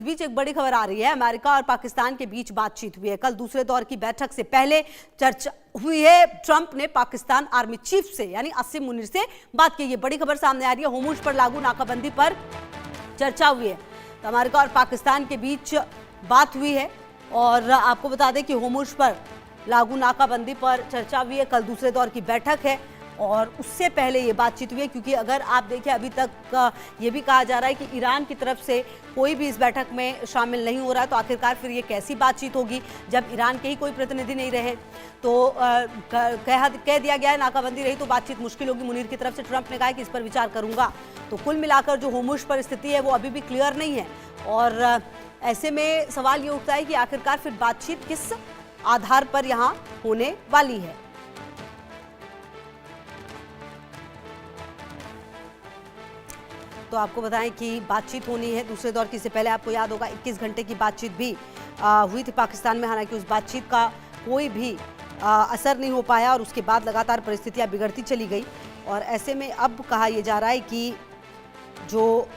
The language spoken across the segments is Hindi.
बीच एक बड़ी खबर आ रही है। अमेरिका और पाकिस्तान के बीच बातचीत हुई है। कल दूसरे दौर की बैठक से पहले चर्चा हुई है। ट्रंप ने पाकिस्तान आर्मी चीफ से यानी आसिम मुनीर से बात की। ये बड़ी खबर सामने आ रही है। होर्मुज पर लागू नाकाबंदी पर चर्चा हुई है। तो अमेरिका और पाकिस्तान के बीच बात हुई है और आपको बता दें कि होर्मुज पर लागू नाकाबंदी पर चर्चा हुई है। कल दूसरे दौर की बैठक है और उससे पहले ये बातचीत हुई है, क्योंकि अगर आप देखें अभी तक ये भी कहा जा रहा है कि ईरान की तरफ से कोई भी इस बैठक में शामिल नहीं हो रहा, तो आखिरकार फिर ये कैसी बातचीत होगी जब ईरान के ही कोई प्रतिनिधि नहीं रहे। तो कह दिया गया है नाकाबंदी रही तो बातचीत मुश्किल होगी। मुनीर की तरफ से ट्रंप ने कहा है कि इस पर विचार करूंगा। तो कुल मिलाकर जो होर्मुज पर स्थिति है वो अभी भी क्लियर नहीं है और ऐसे में सवाल ये उठता है कि आखिरकार फिर बातचीत किस आधार पर यहाँ होने वाली है। तो आपको बताएं कि बातचीत होनी है दूसरे दौर की। से पहले आपको याद होगा 21 घंटे की बातचीत भी हुई थी पाकिस्तान में, हालांकि उस बातचीत का कोई भी असर नहीं हो पाया और उसके बाद लगातार परिस्थितियां बिगड़ती चली गई। और ऐसे में अब कहा यह जा रहा है कि जो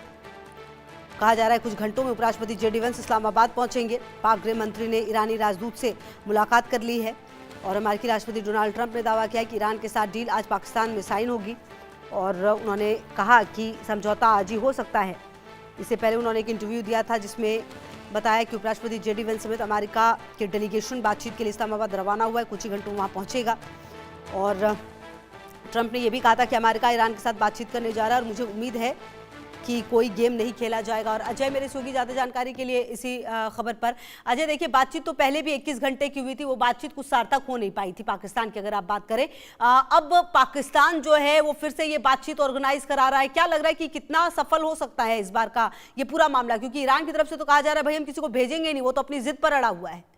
कहा जा रहा है कुछ घंटों में उपराष्ट्रपति जेडी वेंस इस्लामाबाद पहुंचेंगे। पाक गृह मंत्री ने ईरानी राजदूत से मुलाकात कर ली है और अमेरिकी राष्ट्रपति डोनाल्ड ट्रंप ने दावा किया कि ईरान के साथ डील आज पाकिस्तान में साइन होगी और उन्होंने कहा कि समझौता आज ही हो सकता है। इससे पहले उन्होंने एक इंटरव्यू दिया था जिसमें बताया कि उपराष्ट्रपति जेडी वेंस समेत अमेरिका के डेलीगेशन बातचीत के लिए इस्लामाबाद रवाना हुआ है, कुछ ही घंटों में वहाँ पहुँचेगा। और ट्रंप ने यह भी कहा था कि अमेरिका ईरान के साथ बातचीत करने जा रहा है और मुझे उम्मीद है कि कोई गेम नहीं खेला जाएगा। और अजय मेरे से होगी ज़्यादा जानकारी के लिए इसी खबर पर। अजय देखिए, बातचीत तो पहले भी 21 घंटे की हुई थी, वो बातचीत कुछ सार्थक हो नहीं पाई थी पाकिस्तान की अगर आप बात करें। अब पाकिस्तान जो है वो फिर से ये बातचीत ऑर्गेनाइज करा रहा है। क्या लग रहा है कि कितना सफल हो सकता है इस बार का ये पूरा मामला, क्योंकि ईरान की तरफ से तो कहा जा रहा है भाई हम किसी को भेजेंगे नहीं, वो तो अपनी जिद पर अड़ा हुआ है।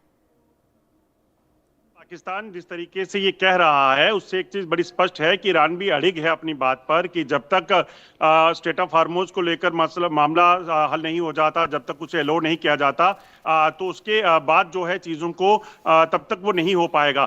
पाकिस्तान जिस तरीके से ये कह रहा है उससे एक चीज बड़ी स्पष्ट है कि ईरान भी अड़िग है अपनी बात पर कि जब तक स्टेट ऑफ हार्मोज को लेकर मामला हल नहीं हो जाता, जब तक उसे अलो नहीं किया जाता, तो उसके बाद जो है चीजों को तब तक वो नहीं हो पाएगा।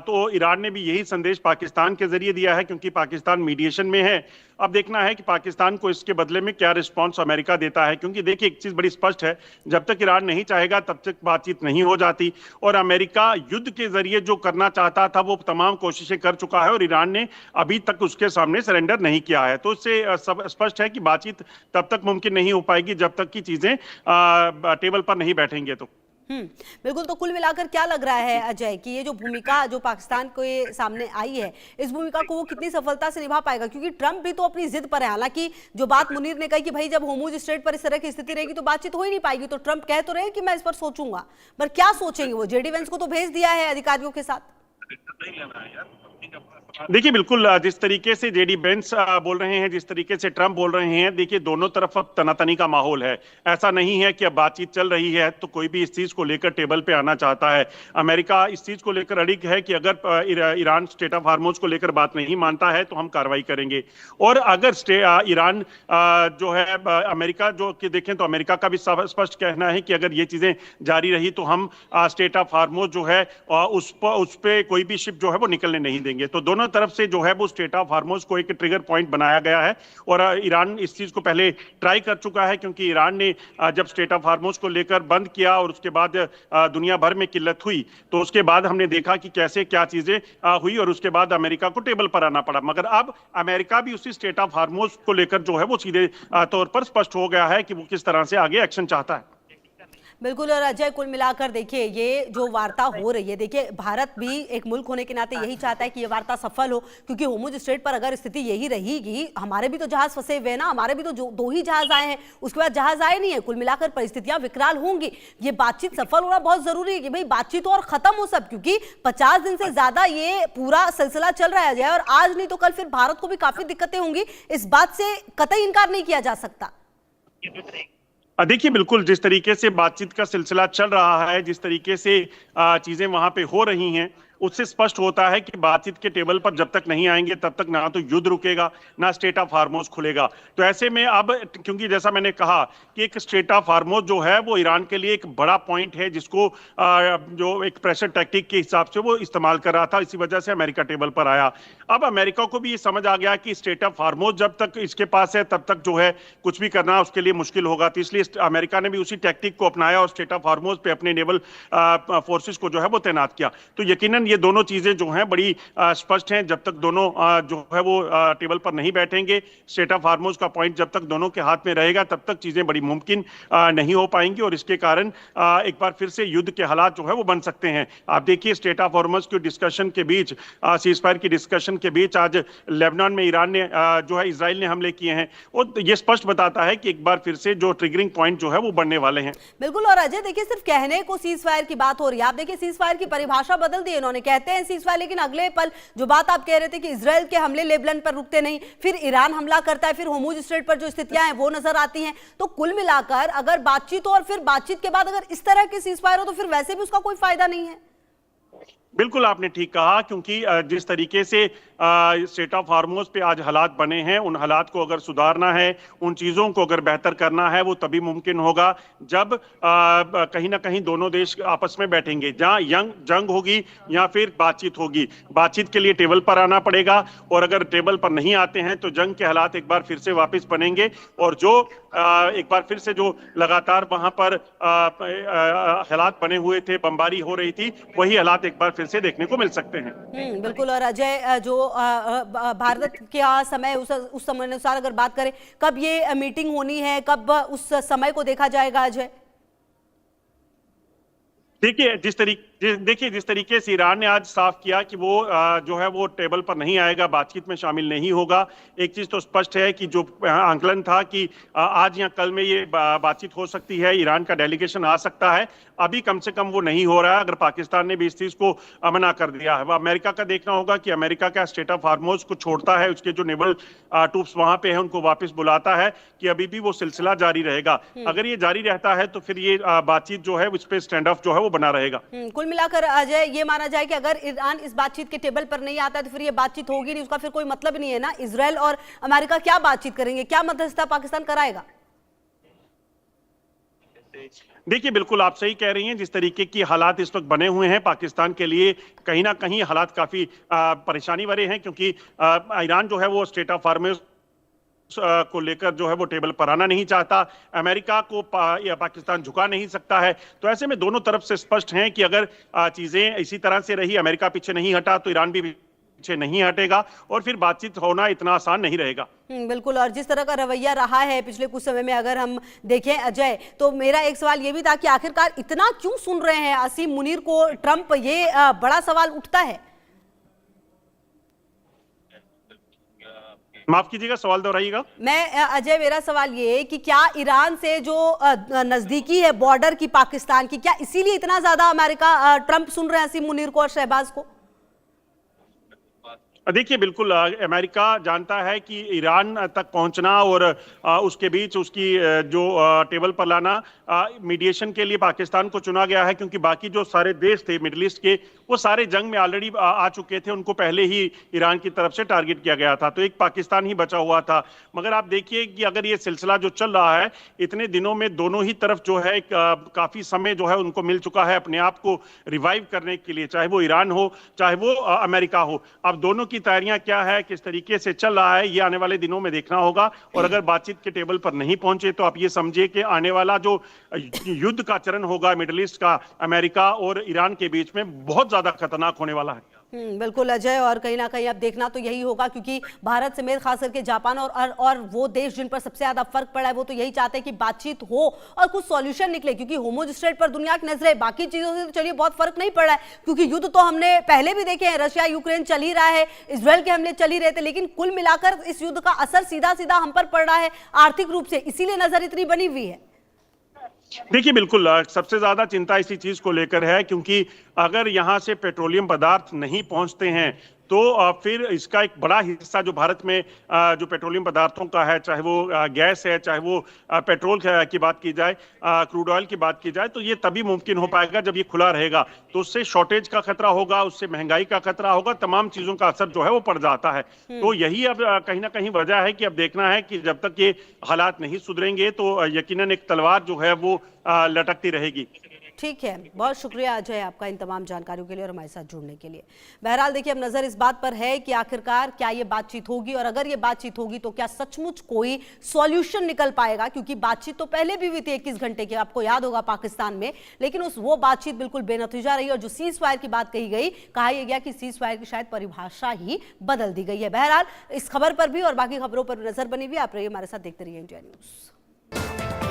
तो ईरान ने भी यही संदेश पाकिस्तान के जरिए दिया है, क्योंकि पाकिस्तान मीडिएशन में है। अब देखना है कि पाकिस्तान को इसके बदले में क्या रिस्पॉन्स अमेरिका देता है, क्योंकि देखिए एक चीज बड़ी स्पष्ट है, जब तक ईरान नहीं चाहेगा तब तक बातचीत नहीं हो जाती। और अमेरिका युद्ध के जरिए जो करना चाहता था वो तमाम कोशिशें कर चुका है और ईरान ने अभी तक उसके सामने सरेंडर नहीं किया है। तो इससे सब स्पष्ट है कि बातचीत तब तक मुमकिन नहीं हो पाएगी जब तक की चीजें टेबल पर नहीं बैठेंगे। तो बिल्कुल। तो कुल मिलाकर क्या लग रहा है अजय कि ये जो भूमिका जो पाकिस्तान के सामने आई है, इस भूमिका को वो कितनी सफलता से निभा पाएगा? क्योंकि ट्रंप भी तो अपनी जिद पर है। हालांकि जो बात मुनीर ने कही कि भाई जब होर्मुज स्ट्रेट पर इस तरह की स्थिति रहेगी तो बातचीत हो ही नहीं पाएगी, तो ट्रंप कह तो रहे कि मैं इस पर सोचूंगा, पर क्या सोचेंगे वो? जेडी वेंस को तो भेज दिया है अधिकारियों के साथ। देखिए बिल्कुल, जिस तरीके से जेडी वेंस बोल रहे हैं, जिस तरीके से ट्रंप बोल रहे हैं, देखिए दोनों तरफ अब तनातनी का माहौल है। ऐसा नहीं है कि अब बातचीत चल रही है तो कोई भी इस चीज को लेकर टेबल पे आना चाहता है। अमेरिका इस चीज को लेकर अड़िग है कि अगर ईरान स्टेट ऑफ हार्मोज को लेकर बात नहीं मानता है तो हम कार्रवाई करेंगे। और अगर ईरान जो है अमेरिका जो कि देखें तो अमेरिका का भी स्पष्ट कहना है कि अगर ये चीजें जारी रही तो हम स्टेट ऑफ हार्मोज जो है उस पर कोई भी शिप जो है वो निकलने नहीं देंगे। तो दोनों तरफ से जो है वो स्टेट ऑफ हार्मोज को एक ट्रिगर पॉइंट बनाया गया है और ईरान इस चीज को पहले ट्राई कर चुका है, क्योंकि ईरान ने जब स्टेट ऑफ हार्मोज को लेकर बंद किया और उसके बाद दुनिया भर में किल्लत हुई, तो उसके बाद हमने देखा कि कैसे क्या चीजें हुई और उसके बाद अमेरिका को टेबल पर आना पड़ा। मगर अब अमेरिका भी उसी स्टेट ऑफ हार्मोज को लेकर जो है वो सीधे तौर पर स्पष्ट हो गया है कि वो किस तरह से आगे एक्शन चाहता है। बिल्कुल। और अजय कुल मिलाकर देखिए ये जो वार्ता हो रही है, देखिए भारत भी एक मुल्क होने के नाते यही चाहता है कि ये वार्ता सफल हो, क्योंकि होर्मुज स्ट्रेट पर अगर स्थिति यही रहेगी, हमारे भी तो जहाज फंसे हुए हैं ना, हमारे भी तो दो ही जहाज आए हैं, उसके बाद जहाज आए नहीं है। कुल मिलाकर परिस्थितियां विकराल होंगी। ये बातचीत सफल होना बहुत जरूरी है कि भाई बातचीत और खत्म हो सब, क्योंकि 50 दिन से ज्यादा ये पूरा सिलसिला चल रहा है अजय, और आज नहीं तो कल फिर भारत को भी काफी दिक्कतें होंगी। इस बात से कतई इनकार नहीं किया जा सकता। देखिए बिल्कुल, जिस तरीके से बातचीत का सिलसिला चल रहा है, जिस तरीके से चीजें वहां पे हो रही हैं, उससे स्पष्ट होता है कि बातचीत के टेबल पर जब तक नहीं आएंगे तब तक ना तो युद्ध रुकेगा, ना स्टेट ऑफ हार्मोज खुलेगा। तो ऐसे में अब, क्योंकि जैसा मैंने कहा कि एक स्टेट ऑफ हार्मोज जो है वो ईरान के लिए एक बड़ा पॉइंट है, जिसको जो एक प्रेशर टैक्टिक के हिसाब से वो इस्तेमाल कर रहा था, इसी वजह से अमेरिका टेबल पर आया। अब अमेरिका को भी ये समझ आ गया कि स्टेट ऑफ हार्मोज जब तक इसके पास है तब तक जो है कुछ भी करना उसके लिए मुश्किल होगा। तो इसलिए अमेरिका ने भी उसी टैक्टिक को अपनाया और स्टेट ऑफ हार्मोज पे अपने नेवल फोर्सेस को जो है वो तैनात किया। तो यकीनन ये दोनों चीजें जो हैं बड़ी स्पष्ट हैं। जब तक दोनों जो है वो टेबल पर नहीं बैठेंगे, स्टेट ऑफ हार्मोज का पॉइंट जब तक दोनों के हाथ में रहेगा, तब तक चीजें बड़ी मुमकिन नहीं हो पाएंगी और इसके कारण एक बार फिर से युद्ध के हालात जो है वो बन सकते हैं। आप देखिए, स्टेट ऑफ हार्मोज की डिस्कशन के बीच, सीजफायर की डिस्कशन के बीच आज लेबनान में ईरान ने जो है इजराइल ने हमले किए हैं, और ये स्पष्ट बताता है कि एक बार फिर से जो ट्रिगरिंग पॉइंट जो है वो बढ़ने वाले हैं। बिल्कुल। और अजय देखिए, सिर्फ कहने को सीज फायर की बात हो रही है, आप देखिए सीज फायर की परिभाषा बदल दी इन्होंने, कहते हैं सीज फायर, लेकिन अगले पल जो बात आप कह रहे थे कि इजराइल के हमले लेबनान पर रुकते नहीं, फिर ईरान हमला करता है, फिर होर्मुज स्ट्रेट पर जो स्थितियां हैं वो नजर आती हैं। तो कुल मिलाकर अगर बातचीत हो और फिर बातचीत के बाद अगर इस तरह की सीज फायर हो तो फिर वैसे भी उसका कोई फायदा नहीं है। बिल्कुल आपने ठीक कहा, क्योंकि जिस तरीके से स्टेट ऑफ हार्मोज पे आज हालात बने हैं, उन हालात को अगर सुधारना है, उन चीज़ों को अगर बेहतर करना है, वो तभी मुमकिन होगा जब कहीं ना कहीं दोनों देश आपस में बैठेंगे। जहाँ जंग होगी या फिर बातचीत होगी, बातचीत के लिए टेबल पर आना पड़ेगा, और अगर टेबल पर नहीं आते हैं तो जंग के हालात एक बार फिर से वापस बनेंगे, और जो एक बार फिर से जो लगातार वहां पर हालात बने हुए थे, बमबारी हो रही थी, वही हालात एक बार फिर से देखने को मिल सकते हैं। बिल्कुल। और अजय, जो भारत का समय, उस समय अनुसार अगर बात करें, कब ये मीटिंग होनी है, कब उस समय को देखा जाएगा अजय? देखिए, जिस तरीके से ईरान ने आज साफ किया कि वो जो है वो टेबल पर नहीं आएगा, बातचीत में शामिल नहीं होगा। एक चीज तो स्पष्ट है कि जो आंकलन था कि आज या कल में ये बातचीत हो सकती है, ईरान का डेलीगेशन आ सकता है, अभी कम से कम वो नहीं हो रहा है। अगर पाकिस्तान ने भी इस चीज को मना कर दिया है, वह अमेरिका का देखना होगा कि अमेरिका का स्टेट ऑफ हार्मोज को छोड़ता है, उसके जो नेवल ट्रूप्स वहां पे हैं उनको वापस बुलाता है, कि अभी भी वो सिलसिला जारी रहेगा। अगर ये जारी रहता है तो फिर ये बातचीत जो है उस पर स्टैंड ऑफ जो है वो बना रहेगा। कुल मिलाकर अजय, ये माना जाए कि अगर ईरान इस बातचीत के टेबल पर नहीं आता तो फिर ये बातचीत होगी नहीं, उसका फिर कोई मतलब नहीं है ना। इजराइल और अमेरिका क्या बातचीत करेंगे, क्या मध्यस्थता पाकिस्तान कराएगा? देखिए, बिल्कुल आप सही कह रही हैं। जिस तरीके की हालात इस वक्त बने हुए हैं, पाकिस्तान के लिए कहीं ना कहीं हालात काफी परेशानी भरे हैं, क्योंकि ईरान जो है वो स्टेट ऑफ हार्मोज को लेकर जो है वो टेबल पर आना नहीं चाहता, अमेरिका को या पाकिस्तान झुका नहीं सकता है। तो ऐसे में दोनों तरफ से स्पष्ट हैं कि अगर चीजें इसी तरह से रही, अमेरिका पीछे नहीं हटा तो ईरान भी पीछे नहीं हटेगा, और फिर बातचीत होना इतना आसान नहीं रहेगा। बिल्कुल। और जिस तरह का रवैया रहा है पिछले कुछ समय में अगर हम देखें अजय, तो मेरा एक सवाल ये भी था कि आखिरकार इतना क्यों सुन रहे हैं असीम मुनीर को ट्रंप, ये बड़ा सवाल उठता है। माफ कीजिएगा, सवाल दोहराइएगा। मैं अजय, मेरा सवाल ये है कि क्या ईरान से जो नजदीकी है बॉर्डर की पाकिस्तान की, क्या इसीलिए इतना ज्यादा अमेरिका ट्रंप सुन रहे हैं असीम मुनीर को और शहबाज को? देखिए, बिल्कुल अमेरिका जानता है कि ईरान तक पहुंचना और उसके बीच उसकी जो टेबल पर लाना, मीडिएशन के लिए पाकिस्तान को चुना गया है, क्योंकि बाकी जो सारे देश थे मिडिल ईस्ट के, वो सारे जंग में ऑलरेडी आ चुके थे, उनको पहले ही ईरान की तरफ से टारगेट किया गया था, तो एक पाकिस्तान ही बचा हुआ था। मगर आप देखिए कि अगर ये सिलसिला जो चल रहा है, इतने दिनों में दोनों ही तरफ जो है काफी समय जो है उनको मिल चुका है अपने आप को रिवाइव करने के लिए, चाहे वो ईरान हो चाहे वो अमेरिका हो। अब दोनों की तैयारियां क्या है, किस तरीके से चल रहा है, ये आने वाले दिनों में देखना होगा। और अगर बातचीत के टेबल पर नहीं पहुंचे तो आप ये समझिए कि आने वाला जो युद्ध का चरण होगा मिडिल ईस्ट का, अमेरिका और ईरान के बीच में, बहुत ज्यादा खतरनाक होने वाला है। बिल्कुल अजय। और कहीं ना कहीं अब देखना तो यही होगा, क्योंकि भारत समेत खास करके जापान और वो देश जिन पर सबसे ज्यादा फर्क पड़ा है, वो तो यही चाहते हैं कि बातचीत हो और कुछ सॉल्यूशन निकले, क्योंकि होर्मुज स्ट्रेट पर दुनिया की नजरें, बाकी चीजों से तो चलिए बहुत फर्क नहीं पड़ा है, क्योंकि युद्ध तो हमने पहले भी देखे हैं, रशिया यूक्रेन चल ही रहा है, इजराइल के हमले चल ही रहे थे, लेकिन कुल मिलाकर इस युद्ध का असर सीधा सीधा हम पर पड़ रहा है आर्थिक रूप से, इसीलिए नजर इतनी बनी हुई है। देखिए, बिल्कुल सबसे ज्यादा चिंता इसी चीज को लेकर है, क्योंकि अगर यहां से पेट्रोलियम पदार्थ नहीं पहुंचते हैं तो फिर इसका एक बड़ा हिस्सा जो भारत में जो पेट्रोलियम पदार्थों का है, चाहे वो गैस है, चाहे वो पेट्रोल की बात की जाए, क्रूड ऑयल की बात की जाए, तो ये तभी मुमकिन हो पाएगा जब ये खुला रहेगा। तो उससे शॉर्टेज का खतरा होगा, उससे महंगाई का खतरा होगा, तमाम चीजों का असर जो है वो पड़ जाता है। तो यही अब कहीं ना कहीं वजह है कि अब देखना है कि जब तक ये हालात नहीं सुधरेंगे तो यकीनन एक तलवार जो है वो लटकती रहेगी। ठीक है, बहुत शुक्रिया अजय आपका इन तमाम जानकारियों के लिए और हमारे साथ जुड़ने के लिए। बहरहाल देखिए, अब नजर इस बात पर है कि आखिरकार क्या ये बातचीत होगी, और अगर ये बातचीत होगी तो क्या सचमुच कोई सॉल्यूशन निकल पाएगा, क्योंकि बातचीत तो पहले भी हुई थी 21 घंटे की, आपको याद होगा, पाकिस्तान में, लेकिन वो बातचीत बिल्कुल बेनतीजा रही और जो सीज फायर की बात कही गई, कहा यह गया कि सीज फायर की शायद परिभाषा ही बदल दी गई है। बहरहाल इस खबर पर भी और बाकी खबरों पर नजर बनी हुई। आप रहिए हमारे साथ, देखते रहिए इंडिया न्यूज।